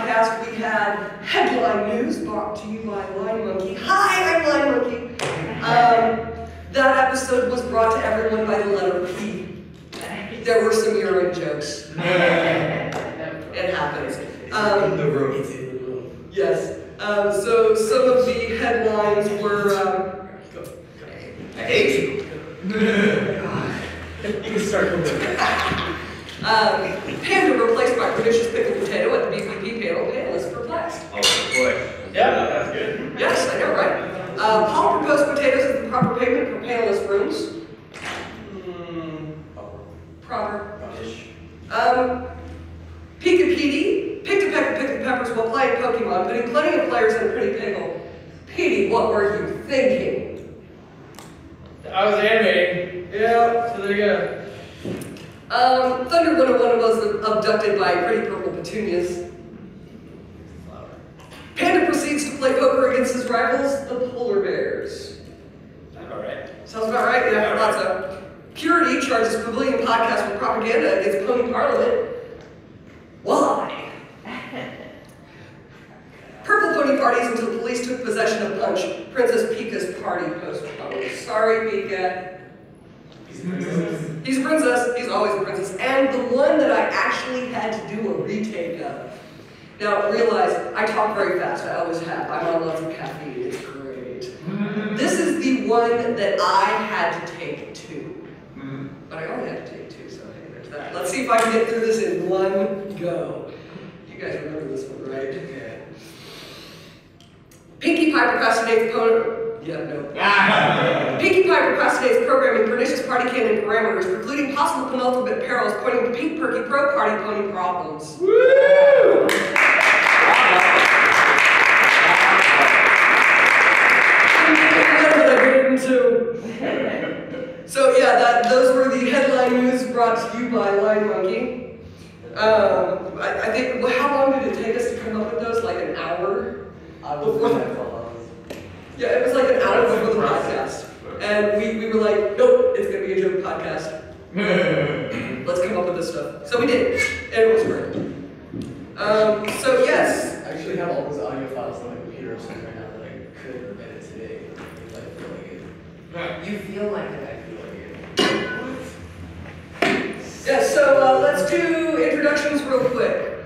podcast, we had headline news brought to you by Line Monkey. Hi, I'm Line Monkey. That episode was brought to everyone by the letter P. There were some urine jokes. It happens. In the room. Yes. So some of the headlines were. I hate you. You can start with Panda replaced by pernicious pickled potato at the BPP panel. Panelists perplexed. Oh boy. Yeah, that's good. Yes, I know, right? Paul proposed potatoes as the proper payment for panelist rooms. Proper. Pika Petey picked a peck of pickled peppers while playing Pokemon, putting plenty of players in a pretty pickle. Petey, what were you thinking? I was animating. Yeah. So there you go. Thunder 101 was abducted by pretty purple petunias. Panda proceeds to play poker against his rivals, the polar bears. Sounds about right. Sounds about right? Yeah, I thought so. Purity charges Pavilion podcast with propaganda against Pony Parliament. Why? Purple pony parties until police took possession of Punch, Princess Pika's party postponed. Sorry, Pika. He's a princess. He's a princess. He's always a princess. And the one that I actually had to do a retake of. Now, realize, I talk very fast. I always have. I'm on lots of caffeine. It's great. This is the one that I had to take two. But I only had to take two, so hey, there's that. Let's see if I can get through this in one go. You guys remember this one, right? Yeah. Pinkie Pie procrastinates Pinkie Pie procrastinates programming pernicious party canon parameters, precluding possible penultimate perils, pointing to Pink Perky Pro Party Pony problems. Woo! So yeah, those were the headline news brought to you by Line Monkey. I think, well, how long did it take us to come up with those? Like an hour? Yeah, it was like an hour before the podcast. And we were like, nope, it's going to be a joke podcast. Let's come up with this stuff. So we did, and it was great. So yes. I actually have all those audio files on my computer or something right now that I could edit today if I feel like it. You feel like it, I feel like it. Yeah, so let's do introductions real quick.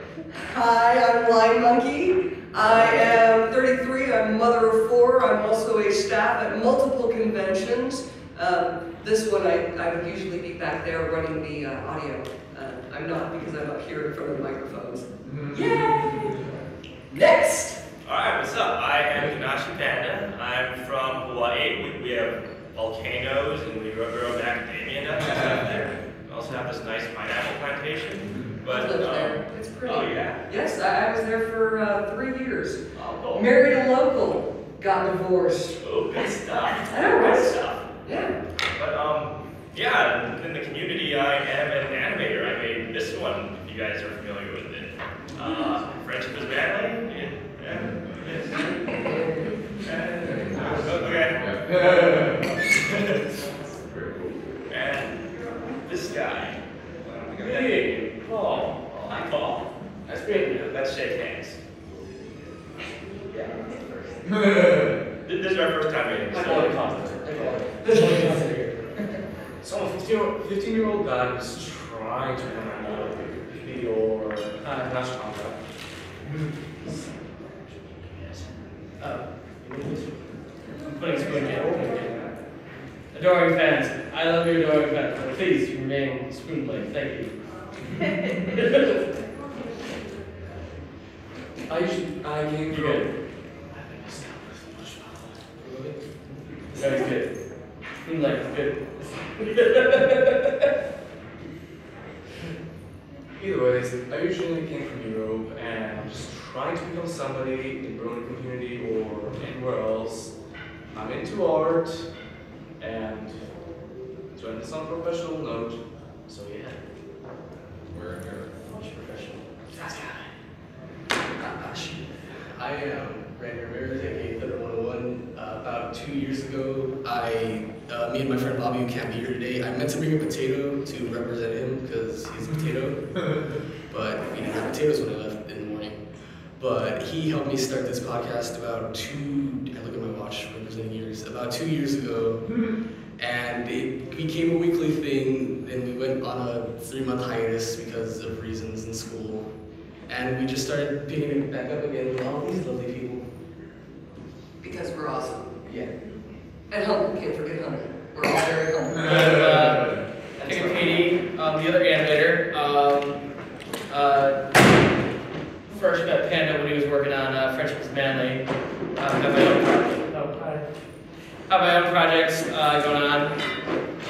Hi, I'm Line Monkey. I am 33, I'm a mother of 4. I'm also a staff at multiple conventions. This one I would usually be back there running the audio. I'm not because I'm up here in front of the microphones. Yay! Next! Alright, what's up? I am Kanashi Panda. I'm from Hawaii. We have volcanoes and we grow macadamia nuts and stuff there. We also have this nice pineapple plantation. But, I lived there. It's pretty. Oh, yeah? Yes, I was there for 3 years. Oh, cool. Married a local. Got divorced. Oh, good stuff. I know, right? Good stuff. Yeah. But, yeah, in the community, I am an animator. I made this one, if you guys are familiar with it. Friendship is Manly. Okay. And this guy. Hey, Paul. Oh, hi, Paul. That's great. Let's shake hands. Yeah. This is our first time meeting. I call it constant. So a 15-year-old guy who's trying to be your national contract. I'm putting spoon down. Adoring fans, I love your adoring fans, but please remain spoon plate. Thank you. I came You good? That was good. Spoon plate, good. Either ways, I usually came from Europe and I'm just trying to become somebody in the Brony community or anywhere else. I'm into art and to end this on a professional note, so yeah. We're professional. I am Brandon Ramirez, aka Thunder 101. About 2 years ago, me and my friend Bobby, who can't be here today, I meant to bring a potato to represent him because he's a potato, but we didn't have potatoes when I left in the morning. but he helped me start this podcast about I look at my watch, representing years, about 2 years ago. And it became a weekly thing, and we went on a 3-month hiatus because of reasons in school. And we just started picking it back up again with all these lovely people. Because we're awesome. Yeah. And humble, can't forget humble. We're all very humble. I think Katie, the other animator, first met Panda when he was working on Friendship is Manly. Have my own projects going on.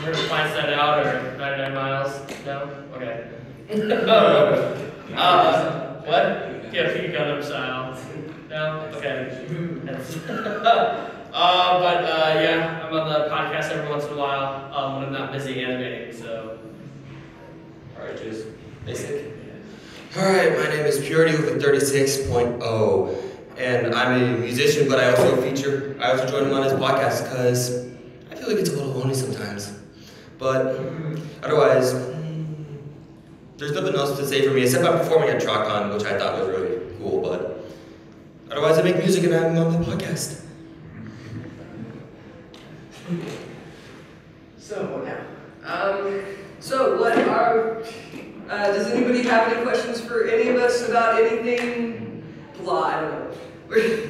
Heard of Fine Side Out or 99 Miles? No? Okay. What? Yeah, Pete Gundam style. No? Okay. Yeah, I'm on the podcast every once in a while when I'm not busy animating, so. Alright, Jason. Basic. Alright, my name is Purity with a 36.0. And I'm a musician, but I also join him on his podcast because I feel like it's a little lonely sometimes. But otherwise, there's nothing else to say for me except I'm performing at TrockCon, which I thought was really cool. But otherwise, I make music and I'm on the podcast. So, what now? Does anybody have any questions for any of us about anything? Blah, I don't know. Wait,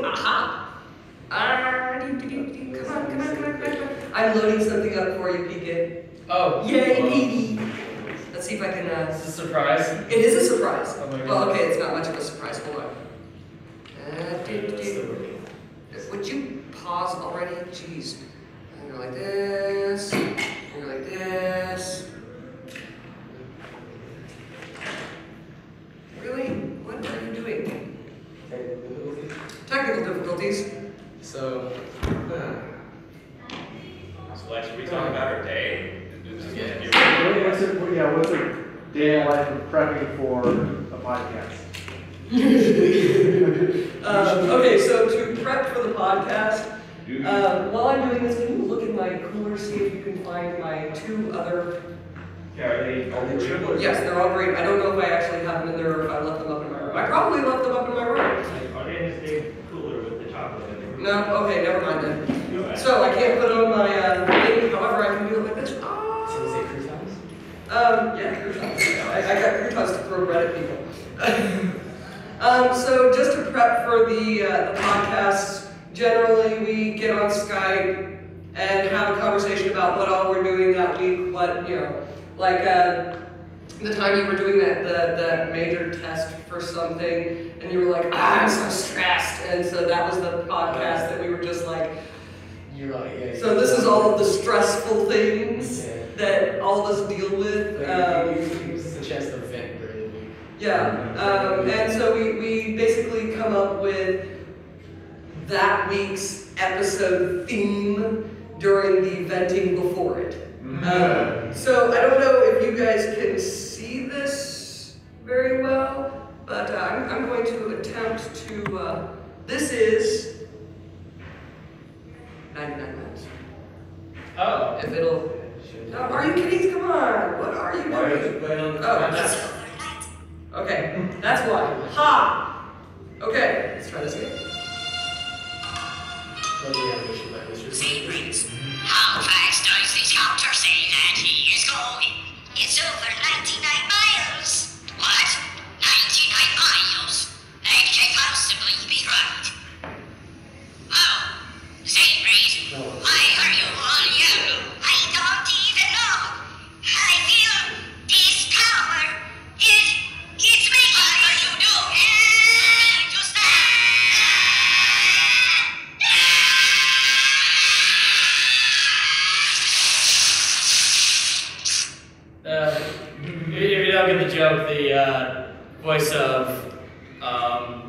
aha! Come on. I'm loading something up for you, Peekit. Oh. Yay, Petey! Let's see if I can, Is this a surprise? It is a surprise. Oh my God. Well, okay, it's not much of a surprise. Hold on. Would you pause already? Jeez. I'm gonna go like this. I'm gonna go like this. Really? What are you doing? Technical difficulties. So, So like, should we talk about our day? What's a day in life of prepping for a podcast? Okay, so to prep for the podcast, while I'm doing this, can you look in my cooler, see if you can find my 2 other... Yeah, are they triple? Yes, they're all great. I don't know if I actually have them in there or if I left them up in my room. I probably left them up in my room. Are they in this big cooler with the chocolate in it? No, okay, never mind then. So I can't put on my thing, however I can do it like this. So is it croutons? Yeah, croutons. I got croutons to throw bread at people. So just to prep for the podcasts, generally we get on Skype and have a conversation about what all we're doing that week, like the time you were doing that major test for something, and you were like, I'm so stressed, and so that was the podcast that we were just like, You're right, yeah. so this is all of the stressful things that all of us deal with. It gives us a chance to vent during the week. And so we basically come up with that week's episode theme during the venting before it. So I don't know if you guys can see this very well, but I'm going to attempt to, this is 99 minutes. Oh. If it'll, no, are you kidding? Come on, what are you doing? That's okay, that's why. Ha! Okay, let's try this again. How fast does this counter say that he is going? It's over 99 miles. What? 99 miles? That can't possibly be right. Oh, St. Reed, why are you on yellow? I don't even know. I feel this power it's me. What are you doing? To stand. If you don't get the joke, the voice of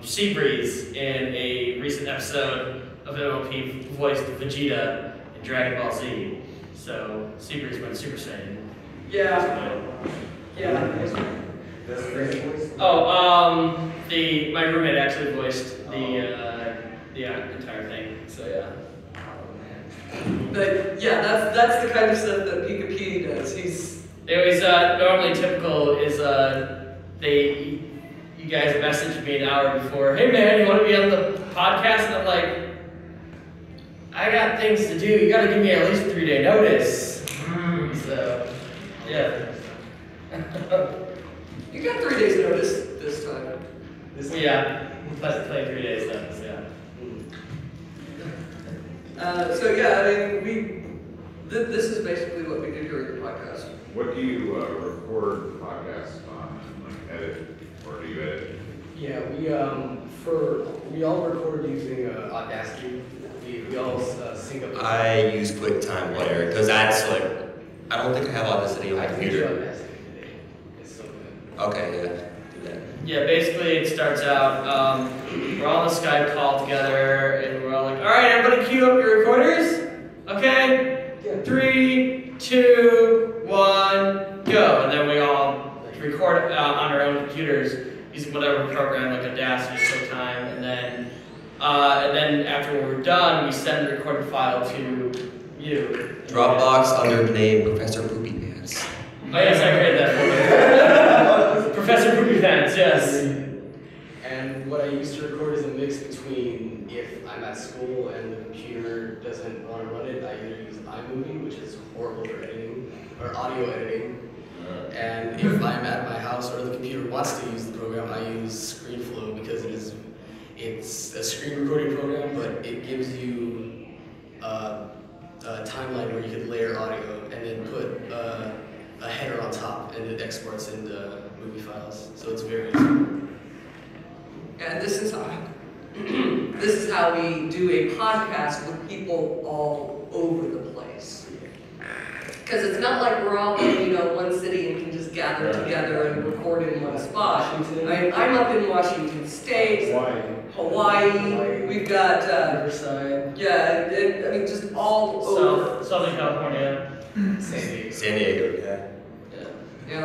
Seabreeze in a recent episode of MLP voiced Vegeta in Dragon Ball Z. So Seabreeze went Super Saiyan. Yeah. Oh, my roommate actually voiced the entire thing. So yeah. But yeah, that's the kind of stuff that Pika P does. It was normally typical is you you guys messaged me an hour before, hey man, you want to be on the podcast? And I'm like, I got things to do. You got to give me at least 3-day notice. So, yeah. You got 3 days notice this time. Yeah, let's play 3 days notice, yeah. So yeah, I mean, this is basically what we do during the podcast. What do you record the podcast on? Like edit, or do you edit? Yeah, we all record using Audacity. We all sync up. I use QuickTime Player because that's like, I don't think I have Audacity on my I computer. Audacity today. It's so good. Okay, yeah, do that. Yeah, basically it starts out, we're all on a Skype call together, and we're all like, all right, everybody cue up your recorders. Okay? Yeah. 3, 2, 1, go. And then we all record on our own computers using whatever program, like Audacity, QuickTime, and then after we're done, we send the recorded file to you. Dropbox under the name Professor Poopy Pants. Oh yes, I created that for you. Professor Poopy Pants, yes. And what I used to record is a mix between if I'm at school and the computer doesn't want to run it, I either use iMovie, which is horrible for editing, or audio editing. And if I'm at my house or the computer wants to use the program, I use ScreenFlow because it's a screen recording program, but it gives you a timeline where you can layer audio and then put a header on top, and it exports into movie files. So it's very easy. And this is how we do a podcast with people all over the place. Because it's not like we're all in one city and can just gather together and record in one spot. I'm up in Washington State, Hawaii. We've got Riverside. yeah, and, I mean just all over. Southern California. San Diego, yeah.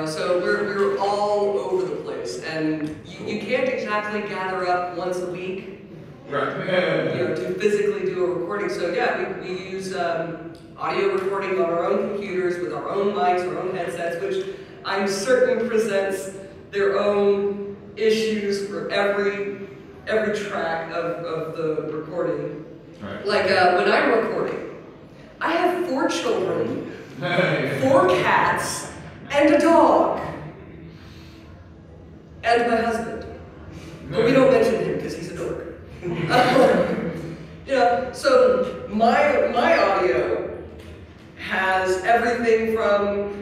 So we're all over the place, and you can't exactly gather up once a week. To physically do a recording. So yeah, we use audio recording on our own computers with our own mics, our own headsets, which I'm certain presents their own issues for every track of the recording. Right. Like when I'm recording, I have 4 children, 4 cats, and a dog, and my husband. But we don't mention him because he's a dork. So my audio has everything from,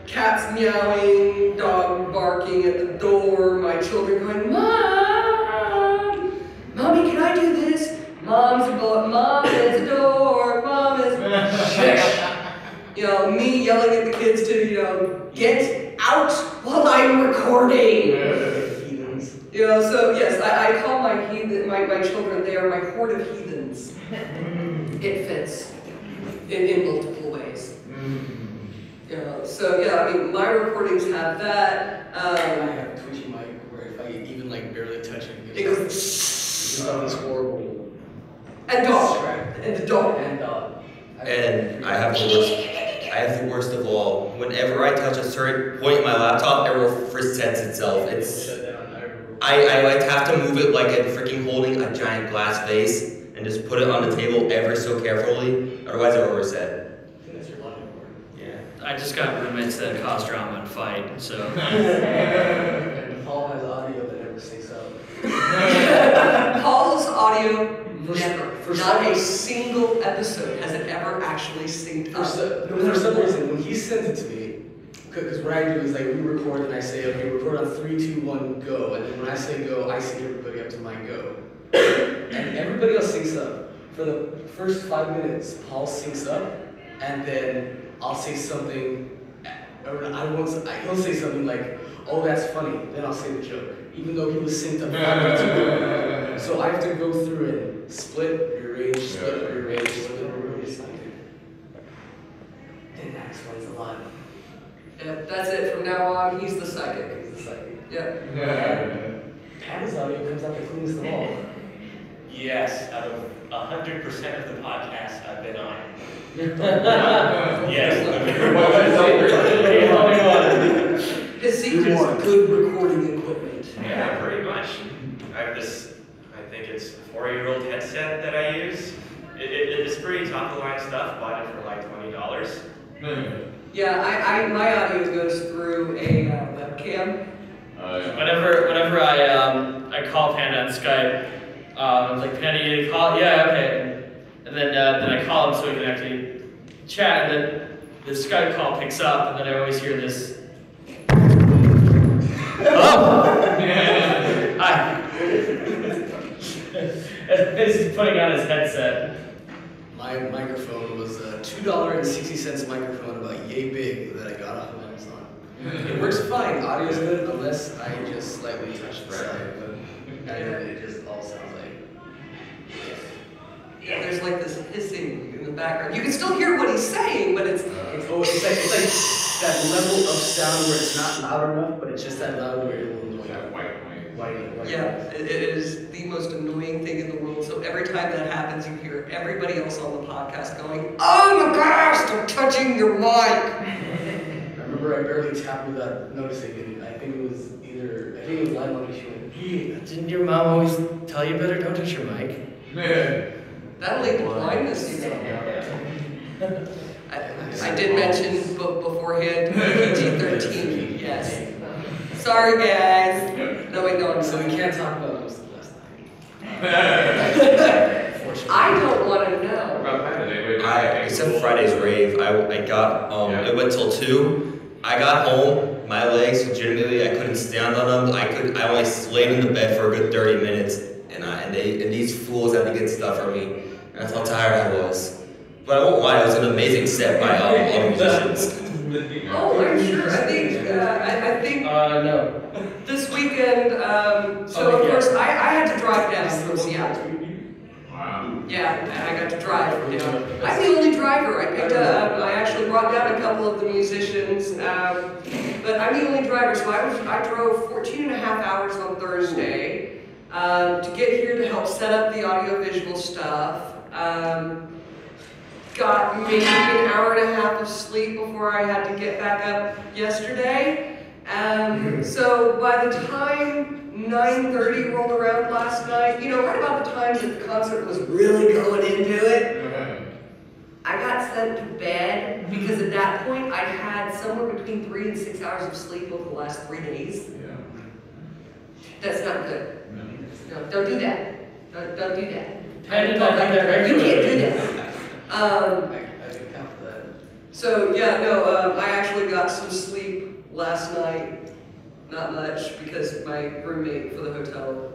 cats meowing, dog barking at the door, my children going, Mom! Mommy, can I do this? Mom is a dork, Mom is shush. Me yelling at the kids to, get out while I'm recording. So yes, I call my children, they are my horde of heathens. It fits in multiple ways. So yeah, I mean, my recordings have that. I have a twitchy mic where if I even barely touch it, It goes. It's horrible. And dog. And the dog. And dog. And I have the worst of all. Whenever I touch a certain point in my laptop, it resets itself. I like have to move it like I'm freaking holding a giant glass vase and just put it on the table ever so carefully. Otherwise, it will reset. That's your logic board. Yeah. I just got roommates that cause drama and fight, so. And Paul has audio that never syncs up. Paul's audio never. Not a single episode has it ever actually synced up. For some reason, when he sends it to me, because what I do is we record and I say, okay, record on 3, 2, 1, go. And then when I say go, I sync everybody up to my go. And everybody else syncs up. For the first 5 minutes, Paul syncs up, and then I'll say something, or he'll say something like, oh, that's funny. Then I'll say the joke, even though he was synced up 5 minutes ago. So I have to go through and split, rearrange, split, rearrange, split, rearrange. And that explains a lot. Yeah, that's it. From now on, he's the psychic. He's the psychic. Yeah. Patty's audio comes out the cleanest of all. Yes, out of 100% of the podcasts I've been on. Yes. His secret is good recording equipment. Yeah. headset that I use. It's pretty top of the line stuff. Bought it for like $20. Yeah, my audio goes through a webcam. Whenever I call Panda on Skype, I was like, Panda, you call? Yeah, okay. And then I call him so we can actually chat, and then the Skype call picks up, and then I always hear this. Hello. Hi. As he's putting on his headset. My microphone was a $2.60 microphone, about yay big, that I got off of Amazon. It works fine. Audio's good unless I just slightly touch the side. And it just all sounds like. Yeah, there's like this hissing in the background. You can still hear what he's saying, but it's like that level of sound where it's not loud enough, but it's just that loud where it will annoy That white noise. yeah, it is the most annoying thing in the world. So every time that happens, you hear everybody else on the podcast going, "Oh my gosh, they're touching your mic." I remember I barely tapped without noticing it. I think it was Live Monkey. She went, "Hey, didn't your mom always tell you better don't touch your mic?" That'll lead to blindness, you know. I did mention beforehand PG-13. Yes. Sorry, guys. No, wait, no. So we can't talk about most of last night. I don't want to know. Except Friday's rave, I got, it went till 2. I got home, my legs, legitimately, I couldn't stand on them. I only laid in the bed for a good 30 minutes, and these fools had to get stuff from me. That's how tired I was. But I won't lie, it was an amazing set by all musicians. Oh, I'm sure. I think No. this weekend, so of course, I had to drive down from Seattle. Wow. Yeah, and I got to drive. You know, I'm the only driver. I actually brought down a couple of the musicians, but I'm the only driver. So I drove 14 and a half hours on Thursday to get here to help set up the audio-visual stuff. Got maybe an hour and a half of sleep before I had to get back up yesterday. So by the time 9:30 rolled around last night, you know, right about the time that the concert was really going into it, I got sent to bed because at that point I had somewhere between 3 and 6 hours of sleep over the last 3 days. That's not good. No, don't do that. Don't do that. Panda don't do that regularly. You can't do that. So yeah, no, I actually got some sleep last night. Not much because my roommate for the hotel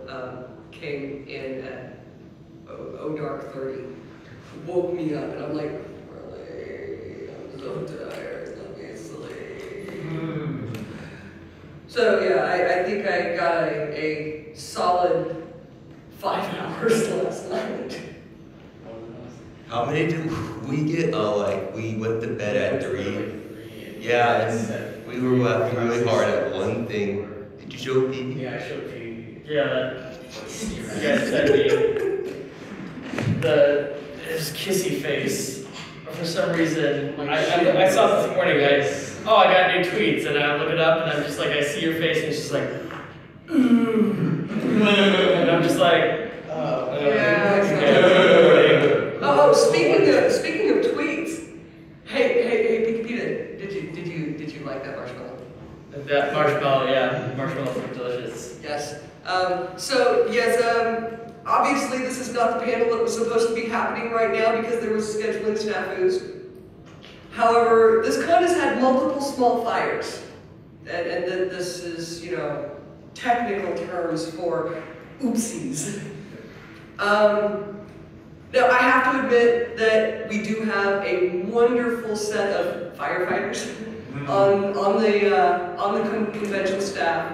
came in at dark 30, woke me up, and I'm like, really? I'm so tired. Let me sleep. So yeah, I think I got a solid 5 hours last night. How many did we get? We went to bed at 3. Yeah, and we were laughing really hard at one thing. Did you show Phoebe? Yeah, I showed Phoebe. Yeah, you guys sent me his kissy face. For some reason, I saw this morning, guys. Oh, I got new tweets, and I look it up, and I'm just like, I see your face, and it's just like, and I'm just like, Oh, speaking of tweets, hey, Peter, did you like that marshmallow? That marshmallow, yeah, marshmallows are delicious. Yes. Obviously this is not the panel that was supposed to be happening right now because there was scheduling snafus. However, this con has had multiple small fires, and this is, you know, technical terms for oopsies. Now, I have to admit that we do have a wonderful set of firefighters on the convention staff.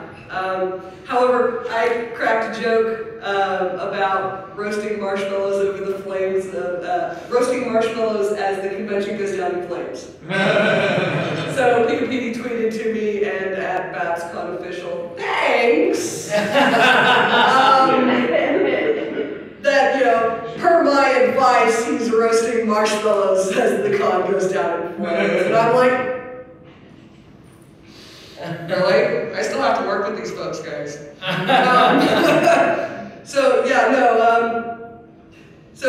However, I cracked a joke about roasting marshmallows over the flames of roasting marshmallows as the convention goes down in flames. So Pika tweeted to me and at BABScon official, thanks. That, you know, per my advice, he's roasting marshmallows as the con goes down in flames. And I'm like, really? I still have to work with these folks, guys. So, yeah, no,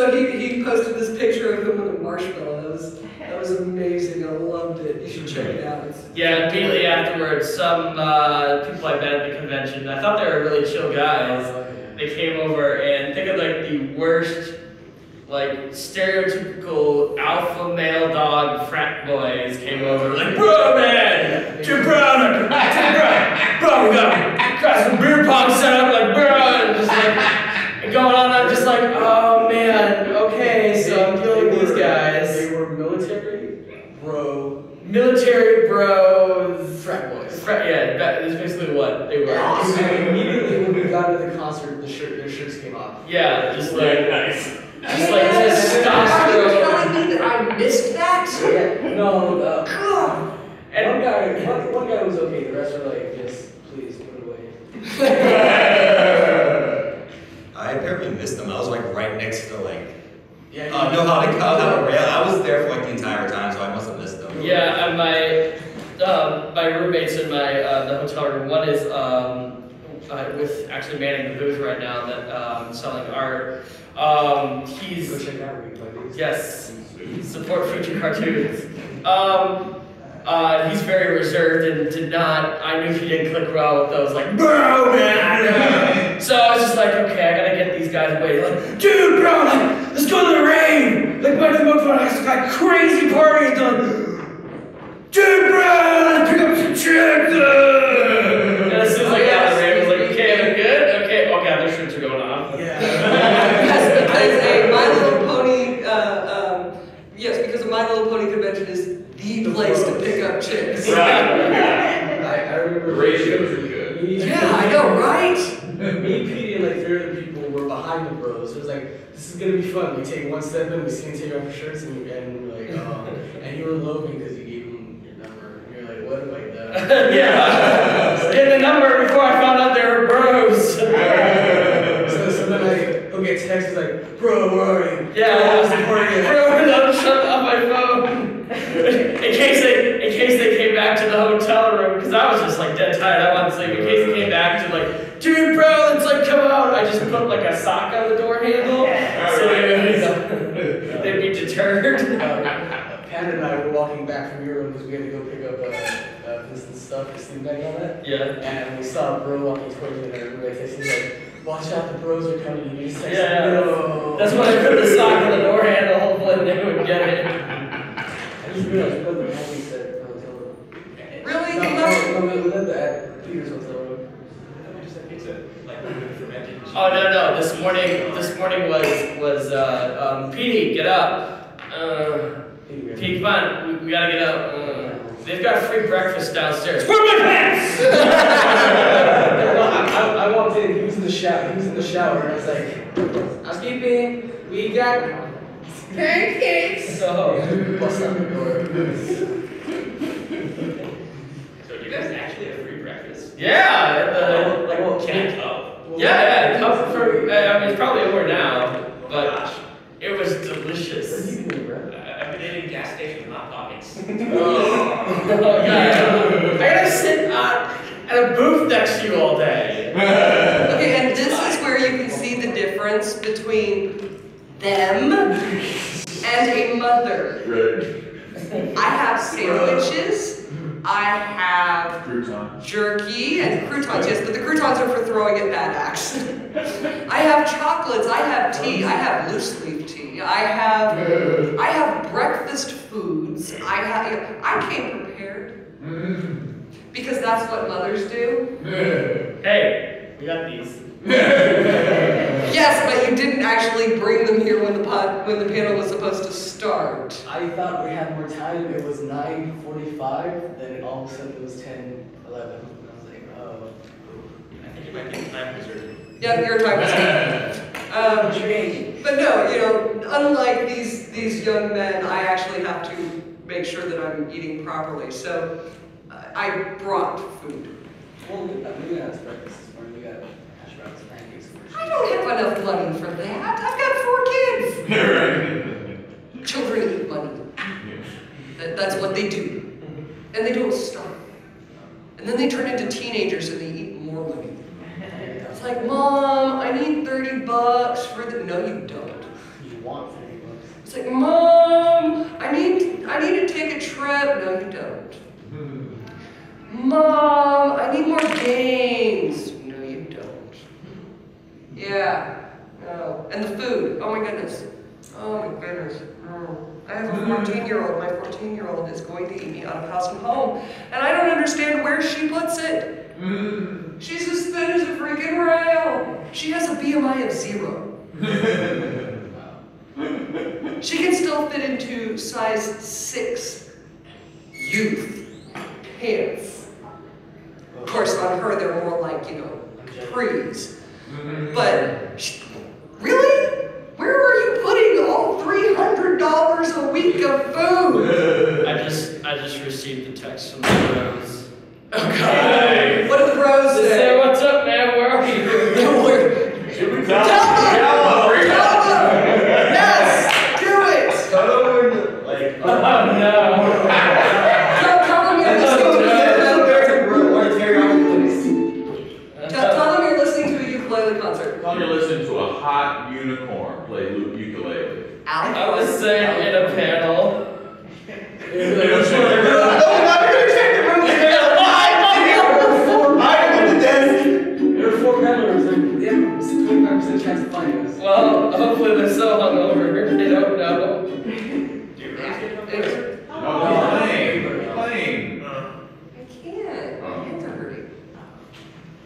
So he posted this picture of him with a marshmallow. That was amazing. I loved it. You should check it out. Yeah, immediately afterwards, some people I met at the convention, I thought they were really chill guys. They came over and think of like the worst, like stereotypical alpha male dog frat boys came over like, bro man, too brown, bro, we got some beer pong set up, like bro, and just like going on. I'm just like, oh man, okay, so I'm dealing with these guys. They were military bro, frat boys. Yeah, that's basically what they were. And immediately when we got to the concert, their shirts came off. Yeah, just like Nice. just like Are you testosterone. telling me that I missed that? Yeah, no, God. and one guy was okay, the rest were like, just please put it away. I apparently missed them. I was like right next to like. Yeah, No, how to rail. I was there for like the entire time, so I must have missed them. Yeah, and my roommates in my the hotel room. One is with actually manning the booth right now that selling art. He's go check out BronyPavilion. yes, support future cartoons. He's very reserved and did not. I knew he didn't click well with those like bro man. So I was just like, okay, I gotta get these guys away. Like, dude, bro, like, let's go to the rave. Like, my phone has got crazy party. Dude, bro, let's pick up some chicks. And as soon as I got to the rave, I was like, okay, I'm good. Okay, their shirts are going off. Yeah. Yes, because a My Little Pony, because a My Little Pony convention is the place to pick up chicks. I remember The ratio is really good. Yeah, I know, right? Me, Petey, and like 3 other people were behind the bros. It was like, this is gonna be fun. We take one step in, we see him take off your shirts, and we're like, oh. And you were loafing because you gave him your number. And you're like, what have I done? Yeah. Get the number before I found out they were bros. So then he'll get texts like, bro, where are you? Yeah. Bro, Bro, shut up my phone. In case they came back to the hotel room, because I was just like dead tired, I wanted to sleep. In case they came back to like, dude, bro, it's like come out. I just put like a sock on the door handle, so they'd be deterred. Pat and I were walking back from your room because we had to go pick up this stuff, the sleep bag on it. Yeah. And we saw a bro walking towards me, and everybody texted me like, watch out, the bros are coming. You just texted Yeah. no. That's when I put the sock on the door handle, hopefully they would get it. I just realized we left the Bronies at the hotel room. Really? No, we left at Peter's hotel room. We just had pizza, like fermented. Oh no! This morning was Petey, get up. Petey, come on, we gotta get up. They've got free breakfast downstairs. Where are my pants? I walked in. He was in the shower. And I was like, housekeeping. We got pancakes. So Bust out the door. So you guys actually have free breakfast? yeah, Can cup. yeah. Come for. I mean, it's probably over now, but it was delicious. I've been eating gas station hot pockets. Oh god! I gotta sit at a booth next to you all day. Okay, and this is where you can see the difference between them and a mother. Right. I have sandwiches, I have Crouton. jerky and croutons, yes, but the croutons are for throwing at bad acts. I have chocolates, I have tea, I have loose leaf tea, I have breakfast foods, I came prepared. Because that's what mothers do. Hey, we got these. Yes, but you didn't actually bring them here when the panel was supposed to start. I thought we had more time. It was 9:45. Then all of a sudden it was 10:11. And I was like, oh. I think it might be a time wizard. Yeah, your time was good. But no, unlike these young men, I actually have to make sure that I'm eating properly. So I brought food. Well, we got breakfast this morning. We got hash browns, pancakes. I don't have enough money for that. I've got 4 kids. Children eat money. That's what they do. And they don't starve. And then they turn into teenagers and they eat more money. It's like, Mom, I need $30 for the... No, you don't. You want It's like, Mom, I need to take a trip. No, you don't. Mom, I need more games. No, you don't. Yeah, no. And the food, oh my goodness. Oh my goodness. Oh. I have a 14-year-old. My 14-year-old is going to eat me out of house and home. And I don't understand where she puts it. She's as thin as a freaking rail. She has a BMI of 0. She can still fit into size 6 youth pants. Of course, on her, they're more like, you know, prees. But, really? Where are you putting all $300 a week of food? I just received the text from the bros. Oh God. What did the bros say? Say, what's up, man? Where are you? Should we Tell them! Yes! Do it! Tell them we're like. Oh no. Tell them you're listening to a ukulele concert. Tell them you're listening to a hot unicorn play ukulele. Alex? I was saying in a panel. There are 4 members, and they have a 25% chance of finding us. Well, hopefully they're so hungover they don't know. No, playing. I can't. My hands are hurting.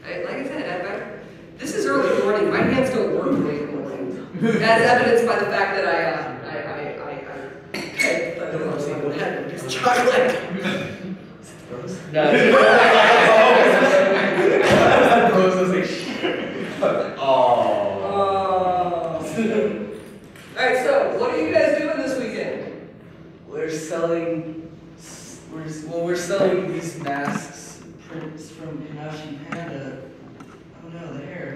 Like I said, this is early morning. My hands don't work early in the morning. As evidenced by the fact that I don't know what happened. Just chocolate. Alright, so what are you guys doing this weekend? We're selling these masks, prints from Hanashi Panda. Oh no, the hair.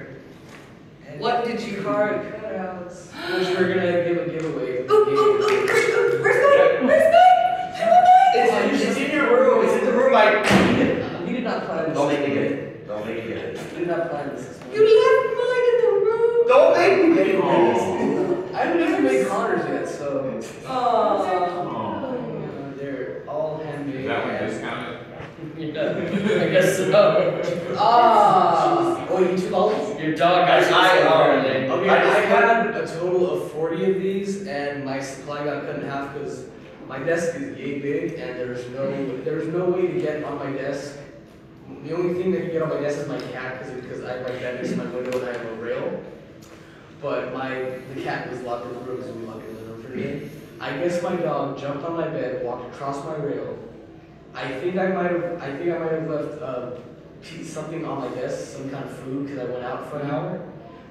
And What did you card? cutouts, which we're gonna give a giveaway. Where's mine? It's in your room. It's in the room. We did not plan this. Don't make me get it. Don't make me get it. We did not plan this. You left mine in the room. Don't make me get it. I haven't even made Connors yet, so they're all handmade. Is that one discounted? I guess so. Oh, you took all these? Your dog got I had a total of 40 of these, and my supply got cut in half because my desk is yay big, and there's no way to get on my desk. The only thing that can get on my desk is my cat, because I have my bed next to my window and I have a rail. But the cat was locked in the room, so we locked it in the room for the day. I guess my dog jumped on my bed, walked across my rail. I think I might have left something on my desk, some kind of food, because I went out for an hour.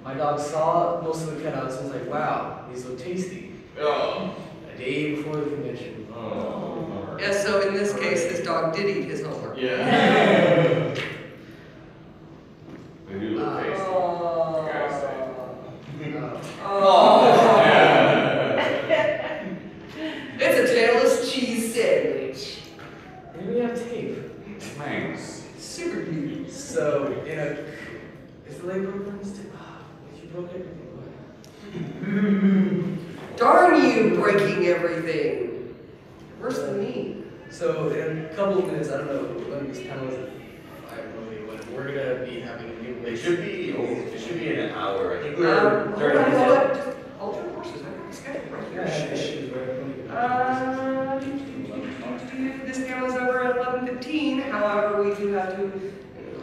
My dog saw most of the cutouts and was like, "Wow, these look tasty." Oh. A day before the convention. Oh. Yeah, so in this case, his dog did eat his homework. Yeah. They do look tasty. I gotta say. It's a tailless cheese sandwich. Maybe we have tape. Thanks. Super cute. So, is the leg broken? You broke everything. Darn you, breaking everything. Worse than me. So, in a couple of minutes, I don't know when this panel is. I have no idea when we're gonna be having a giveaway. It should be in an hour. I think we're Hold on. 30 minutes. Just hold your horses. I have a schedule right here. This panel is over at 11:15. However, we do have to a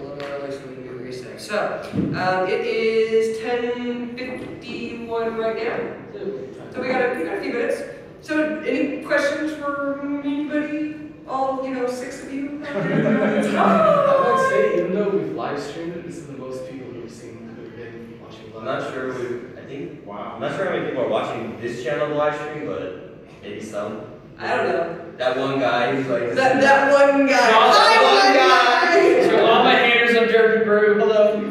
little early so we can do a reset. So, it is 10:51 right now. So we got a few minutes. So, any questions for anybody? All 6 of you? I would say, even though we've live streamed it, this is the most people who've seen who've been watching live. I'm not sure. Wow. I'm not sure how many people are watching this channel live stream, but maybe some. I don't know. That one guy who's like. That one guy. Oh, Hi, one guy. To all my haters of Derby Brew, hello.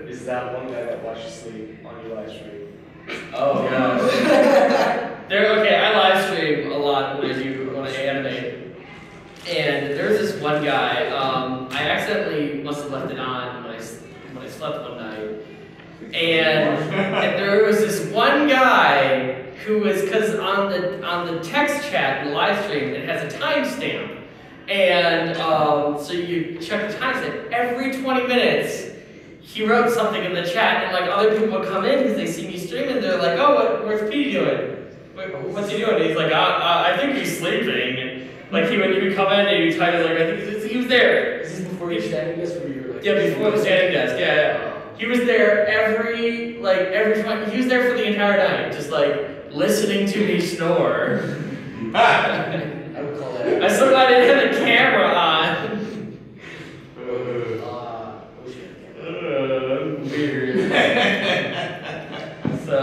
Is that one guy that watches sleep on your live stream? Oh gosh. Okay, I live stream a lot when I animate. And there's this one guy, I accidentally must have left it on when I slept one night. And there was this one guy who was, because on the text chat, the live stream, it has a timestamp. And so you check the timestamp. Every 20 minutes, he wrote something in the chat, and like other people would come in because they see me streaming. They're like, "Oh, what's Petey doing? What's he doing?" And he's like, "I think he's sleeping." And like he would come in and he'd type it like, "I think he was there." Is this before your standing desk, or you were like? Yeah, before the standing desk. Yeah. He was there every time. He was there for the entire night, just like listening to me snore. I would call that. I still I didn't have the camera on. Weird. So,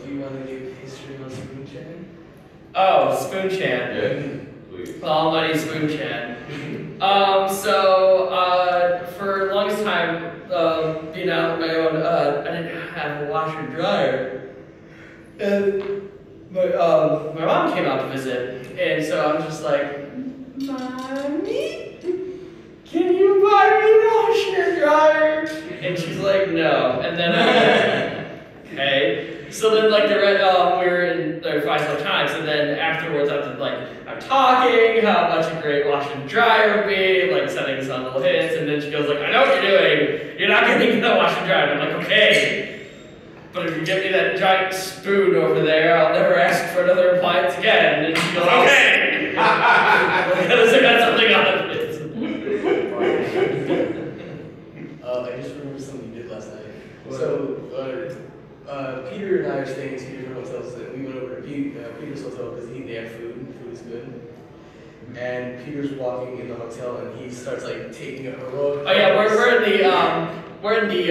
do you want to give history on Spoon Chan? Oh, Spoon Chan. Yeah, please. Almighty Spoon Chan. For the longest time, being out on my own, I didn't have a washer and dryer. And my mom came out to visit, and so I'm just like, "Mommy, can you buy me a washer and dryer?" And she's like, "No." And then I'm like, "Okay." So then, like, we were in there 5 times, and then afterwards, I'm talking how much a great wash and dryer would be, like setting some little hits, and then she goes like, "I know what you're doing. You're not getting that wash and dryer." And I'm like, "Okay. But if you give me that giant spoon over there, I'll never ask for another appliance again." And she goes, "Okay." Because I got something out of it. I just remembered something you did last night. So, Peter and I are staying in 2 different hotels, and we went over to Peter's hotel because they have food. Food is good. And Peter's walking in the hotel, and he starts like taking a heroic. Oh yeah, we're in the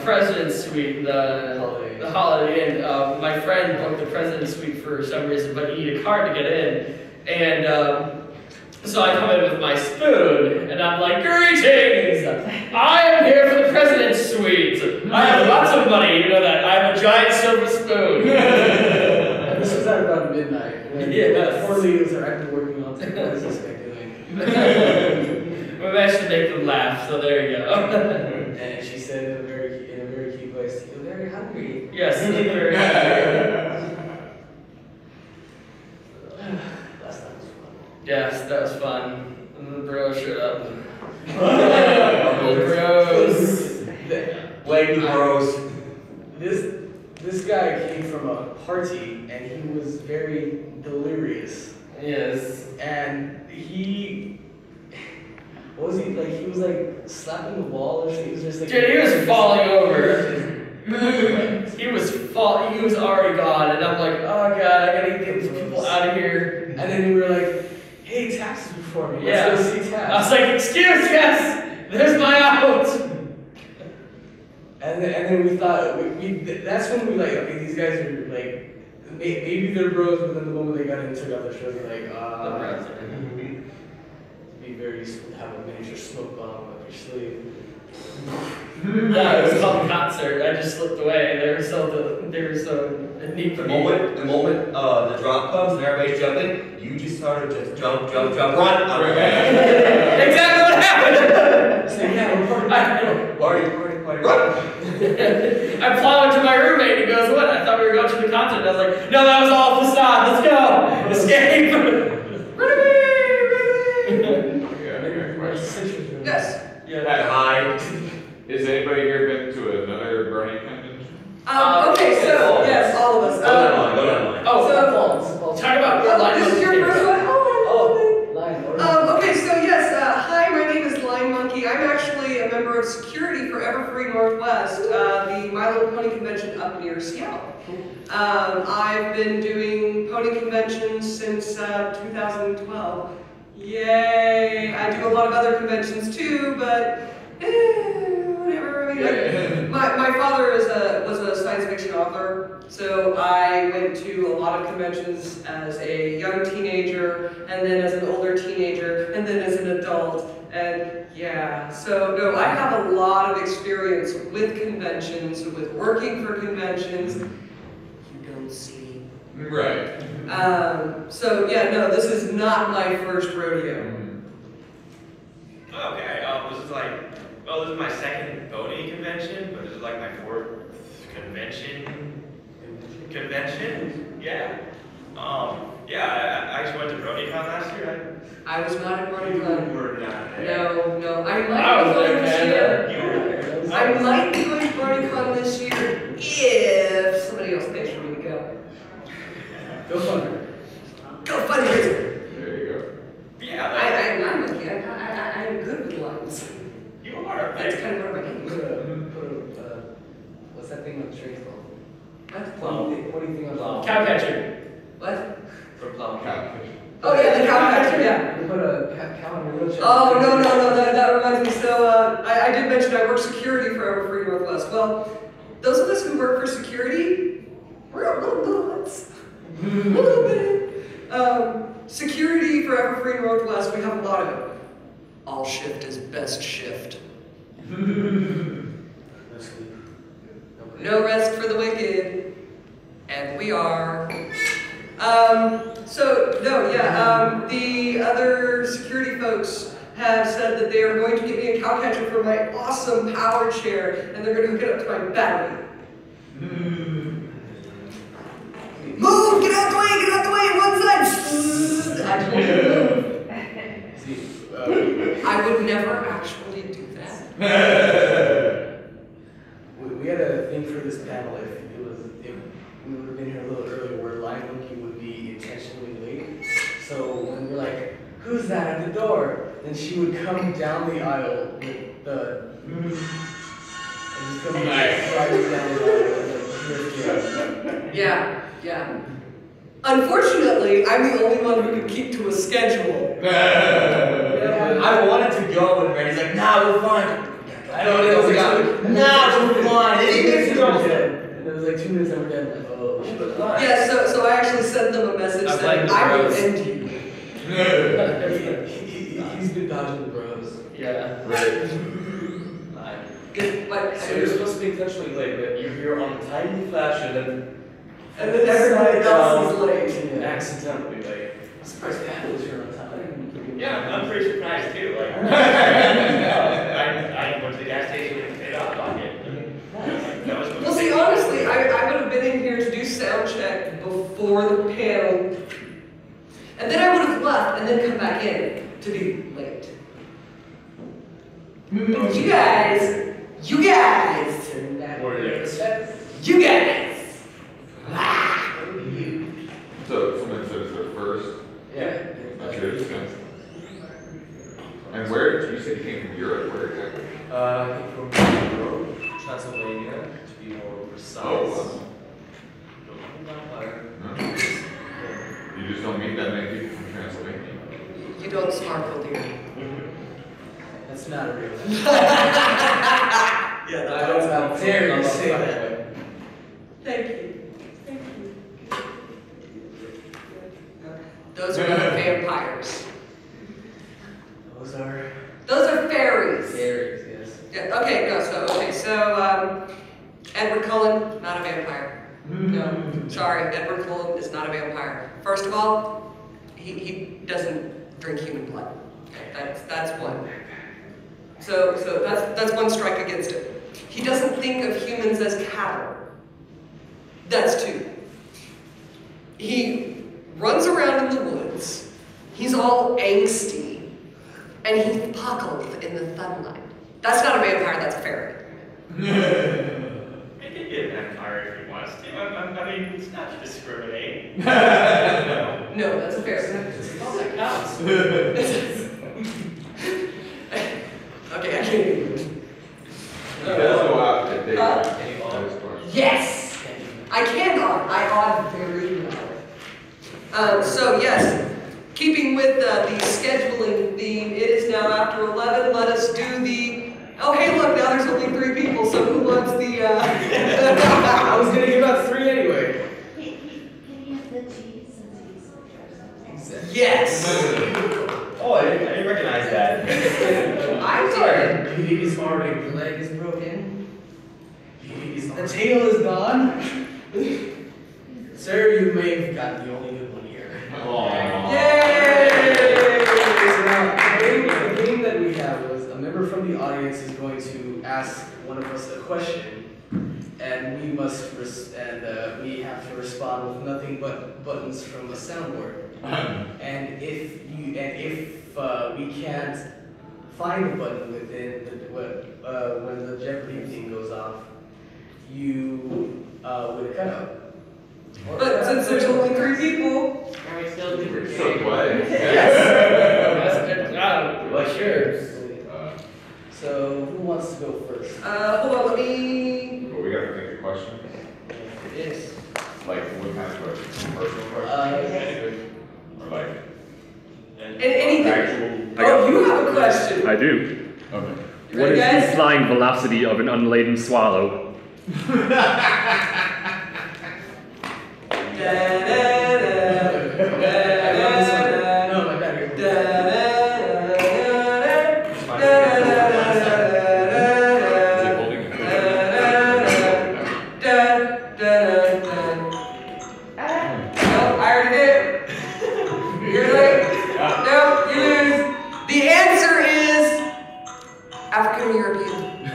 President's Suite, the Holiday Inn. My friend booked the President's Suite for some reason, but you need a card to get in. And so I come in with my spoon, and I'm like, "Greetings! I am here for the President's Suite. I have lots of money, you know that. I have a giant silver spoon." This was at about midnight. Yes. 4 leaders are actually working on what is this guy doing? We managed to make them laugh, so there you go. And she said in a very key place, "You're very hungry." Yes, very Last night was fun. Yes, that was fun. And the bro showed up. The bros. Lady bros. This guy came from a party and he was very delirious. Yes. And what was he like? He was like slapping the wall or something. He was just like. Dude, he was falling over. He was already gone, and I'm like, "Oh god, I gotta get these people out of here." And then we were like, "Hey, Tax is before me. Yeah. Let's go see Tax." I was like, "Excuse yes, there's my out." And then we thought that's when we like, okay, these guys are like maybe they're bros, but then the moment they got in and took out their shirts, they're like, be very have a miniature smoke bomb up your sleeve. No, it was called a concert. I just slipped away. They were so neat. The moment the drop comes and everybody's jumping, you just started just jump, run. Exactly what happened. So yeah, Party, run. I plow into my roommate and he goes, "What? I thought we were going to the concert." And I was like, "No, that was all facade. Let's go. Escape." Yes. Hi. Has anybody here been to another Brony convention? Okay, so yes, all of us. Go down line. Oh, So- talk about This is your first one? line. Okay, so yes, hi, my name is Line Monkey. I'm actually a member of security for Everfree Northwest, the My Little Pony convention up near Seattle. I've been doing pony conventions since 2012. Yay! I do a lot of other conventions too, but whatever. I mean, my father was a science fiction author, so I went to a lot of conventions as a young teenager, and then as an older teenager, and then as an adult, and yeah. So no, I have a lot of experience with conventions, with working for conventions. You don't see. Right. So yeah, no, this is not my first rodeo. Okay, this is my second Pony convention, but this is like my 4th convention. Convention? Yeah. Yeah, I actually went to BronyCon last year. I was not at BronyCon. You were not there. No. I might I be was going there, this man. year. You were there. I might be going to BronyCon this year if somebody else pays for me to go. Go fund. Go fundraiser. There you go. Yeah, I'm with you. I'm good with lines. you are. That's kind of what I'm Put a, what's that thing on the strings called? What do you think on Cow catcher. What? For plum. Catfish. Oh yeah, the cow catcher, yeah. You put a cow in your wheelchair. Oh, no, that reminds me. So, I did mention I work security for Everfree Northwest. Well, those of us who work for security, we're a little nuts. A little bit. Security for Everfree Northwest, we have a lot of it. All shift is best shift. No rest for the wicked. And we are. The other security folks have said that they are going to get me a cow catcher for my awesome power chair, and they're going to hook it up to my battery. Move! Get out the way! One side! I told you to move. I would never actually do that. We had a thing for this panel. If we would have been here a little earlier, where Line Monkey would be intentionally late. So when we're like, "Who's that at the door?" then she would come down the aisle with the and just come right down the aisle. Yeah. Unfortunately, I'm the only one who can keep to a schedule. I wanted to go, and Randy's like, "Nah, we're fine." I don't know. Nah, we're fine. And it was like 2 minutes and we're dead. Like, oh. Yeah, so I actually sent them a message saying, I will end you. He's been dodging the bros. Yeah. So you're supposed to be intentionally late, but you're here on time flash, and then everybody else is late. and accidentally late. I'm surprised Pat was here on time. Yeah, I'm pretty surprised too. Like, I went to the gas station and paid off pocket. Well, see, honestly, I would have been in here to do sound check before the panel, and then I would have left and then come back in to be late. But you guys, So someone said it's their first. Yeah. That's yours. And where? You said you came from Europe. Where exactly? I came from Ponyville, Transylvania, to be more precise. Oh, wow. You just don't meet that many people from Transylvania. You don't sparkle, dear. That's not a real thing. Yeah, I don't have dare to say that. Thank you. Those are not vampires. Those are fairies. Fairies, yes. Yeah, so Edward Cullen, not a vampire. No, sorry, Edward Cullen is not a vampire. First of all, he doesn't drink human blood. Okay, that's one. So that's one strike against him. He doesn't think of humans as cattle. That's two. He runs around in the woods. He's all angsty, and he puckles in the sunlight. That's not a vampire. That's a fairy. It could be a vampire if he wants to. I mean, it's not to discriminate. No, that's a fairy. Oh, that counts. Okay, I can't even. He does go out to date. That is correct. Yes! I cannot. I odd very well. So yes, keeping with the scheduling theme, it is now after 11. Let us do the. Oh hey, look! Now there's only 3 people. So who wants the? I was gonna give out 3 anyway. Can you have the cheese and cheese? Yes. Oh, I didn't recognize that. I did. He's already. The leg is broken. The tail is gone. Sir, you may have gotten the only good one here. Yay! So now, the game that we have was a member from the audience is going to ask one of us a question, and we must we have to respond with nothing but buttons from a soundboard. And if we can't find a button within when the Jeopardy thing goes off, you would cut out. But since there's only 3 people, Can we still do the So game? play. Yes. That's a good job. Well, sure. So who wants to go first? hold on, let me. But we gotta think of questions. Yes. Like, what kind of questions? Personal questions? Or like, Anything. actual? Oh, you have a question. I do. Okay. What is guys? the flying velocity of an unladen swallow? No, my bad. African European.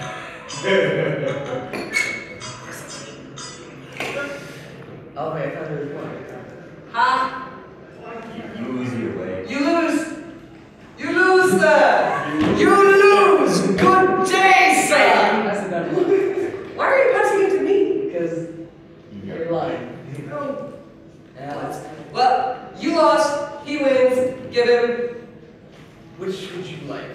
Oh, wait, I thought there was one. Ha! You lose either way. You lose! You lose, sir! You lose! Good day, sir! That's a dumb one. Why are you passing it to me? Because you're lying. Oh. Alex, Well, you lost, he wins, give him. which would you like?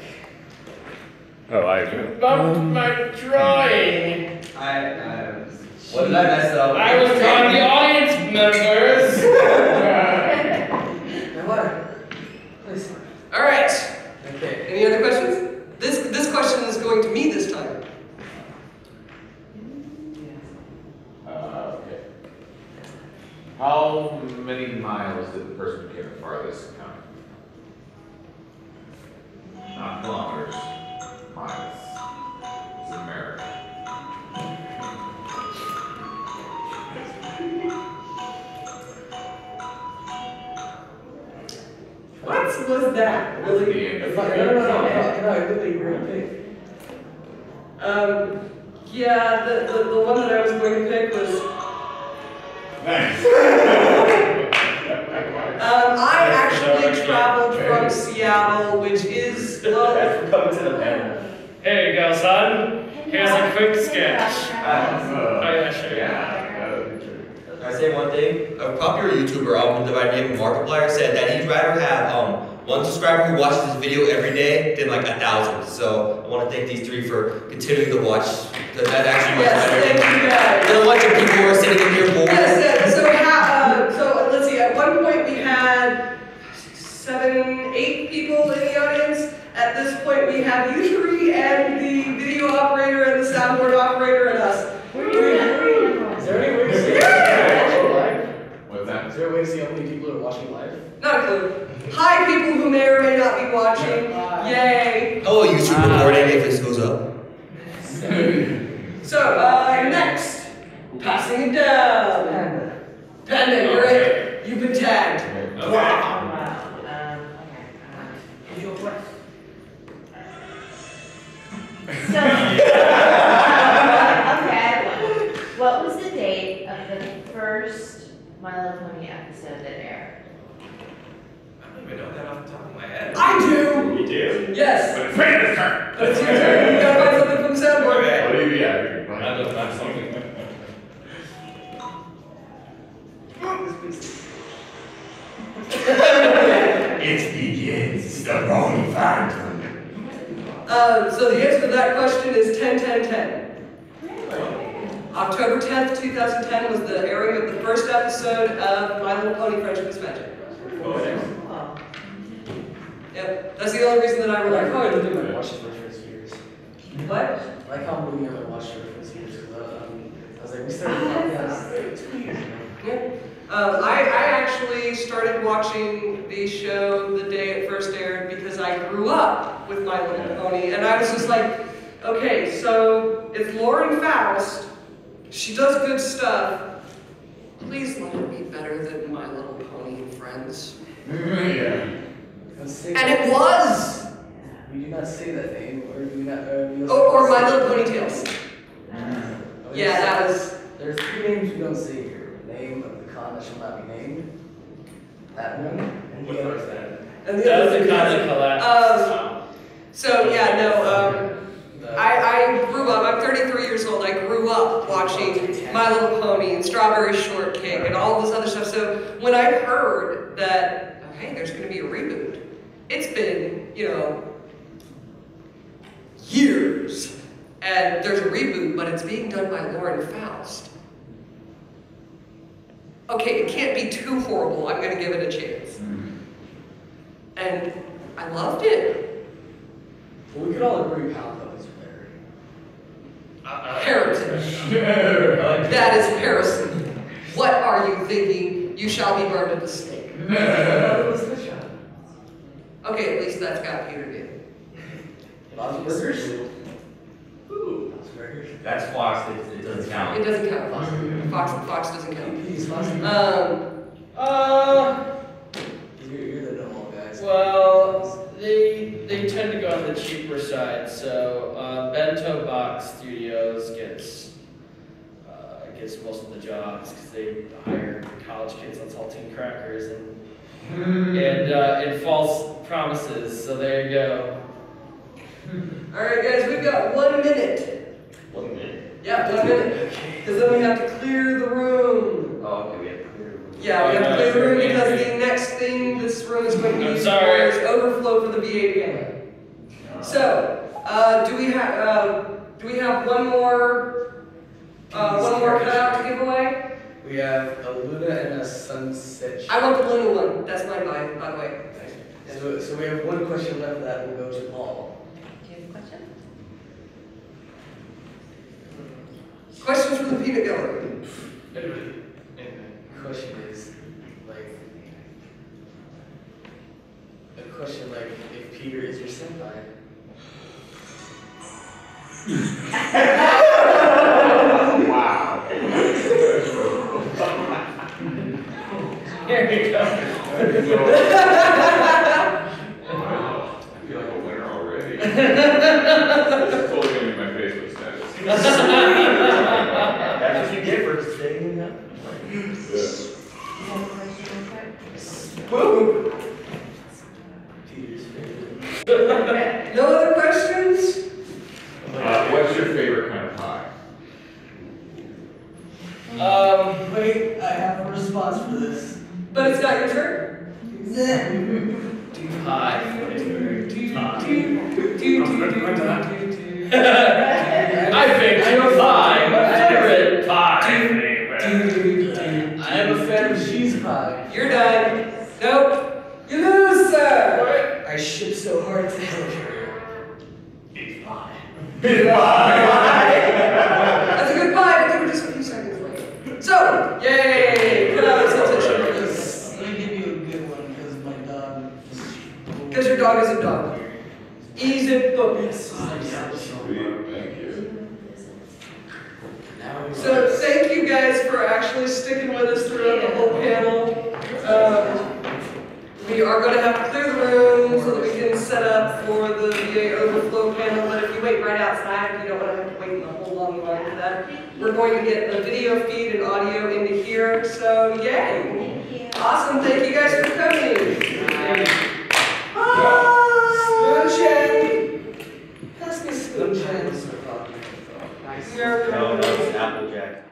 Oh, I. Bumped my drawing. What did I mess up? I was drawing the audience members. My water. Please. Alright. Okay. Any other questions? This question is going to me this time. Okay. How many miles did the person who came the farthest count? Not kilometers, miles. It's in America. What was that? Really? The end of No, I really pick. Yeah, the one that I was going to pick was. Nice. I actually traveled from Seattle, which is well. Coming to the pen. Here you go, son. Here's a quick sketch. Oh yeah, sure. Can I say one thing? A popular YouTuber by the name of Markiplier said that he'd rather have one subscriber who watches this video every day than like 1,000. So I want to thank these 3 for continuing to watch. Because that actually much Yes, better thank you guys. than a bunch of people who are sitting in here bored. Yes, so let's see. At one point we had 7, 8 people in the audience. At this point we have you 3 and the video operator and the soundboard operator and us. Is there any way to see What's that? Is there a way to see how many people are watching live? Not a clue. Hi, people who may or may not be watching. Yay. Oh, YouTube recording if this goes up. So, next, passing it down. Panda, you're it. You've been tagged. Okay. What was the date of the first My Little Pony episode that aired? I don't even know that off the top of my head. I do. You do? Yes. But it's Brandon's turn. But it's your turn. You gotta find something from the soundboard. What do you got? That's something. It begins the Brony Phantom. So the answer to that question is 10-10-10. October 10th, 2010 was the airing of the first episode of My Little Pony Friendship is Magic. Oh. Yep, that's the only reason that I I like remember. how I lived in my watch for the first years. What? I like how I'm moving on my watch for the first years because I was like, we started the podcast 2 years ago. Yeah. I actually started watching the show the day it first aired because I grew up with My Little Pony, and I was just like, okay, so it's Lauren Faust. She does good stuff. Please let her be better than My Little Pony and Friends. Yeah. And it was! We do not say that name, or do we not? Or My Little Ponytails. Yeah, that was. There's 3 names we don't see here. The name of the con that shall not be named. That one. And What the was other. that? And the That other was the thing con is- that collapsed. So yeah, no. I grew up. I'm 33 years old. I grew up watching My Little Pony and Strawberry Shortcake and all this other stuff. So when I heard that, oh, hey, there's going to be a reboot, it's been, you know, years, and there's a reboot, but it's being done by Lauren Faust. Okay, it can't be too horrible. I'm going to give it a chance. And I loved it. Well, we could all agree Powerpuff is better. Heritage. That is heresy. What are you thinking? You shall be burned at the stake. Okay, at least that's got Peter in. Bob's Burgers? Ooh. That's Fox, it doesn't count. It doesn't count. Fox doesn't count. Please, Fox. You're the know-all guys. Well, they tend to go on the cheaper side. So Bento Box Studios gets most of the jobs because they hire college kids on saltine crackers and false promises. So there you go. All right, guys, we've got 1 minute. 1 minute. Yeah, 1 minute. Because then we have to clear the room. Oh, okay, we have to clear the room. Yeah, we have to clear the room because the next thing this room is going to be used for is overflow for the BABscon. So, do we have one more cutout to give away? We have a Luna and a Sunset. I want the Luna one. That's mine, by the way. So we have 1 question left that will go to Paul. Do you have a question? Questions from the peanut gallery. The question is, if Peter is your senpai. Wow. Here you go. Wow. I feel like a winner already. This is totally going to be my Facebook status. That's what you get for staying in that. Boom. No other questions? What's your favorite kind of pie? Wait, I have a response for this. But it's not your turn. Pie. I picked you pie. My favorite pie. I am a fan of cheese pie. You're done. Nope. You lose, sir. I ship so hard to hell. It's pie. That's a good pie, but they were just a few seconds late. So, yay! Put out a saltine. Let me give you a good one because my dog. Because your dog is a dog. Easy focus. Sweet, thank you. So thank you guys for actually sticking with us throughout the whole panel. We are going to have to clear the room so that we can set up for the VA overflow panel, but if you wait right outside, you don't want to have to wait in a whole long line for that. We're going to get the video feed and audio into here, so yay! Awesome, thank you guys for coming. Spoon Pass me spoon. No, it's Applejack.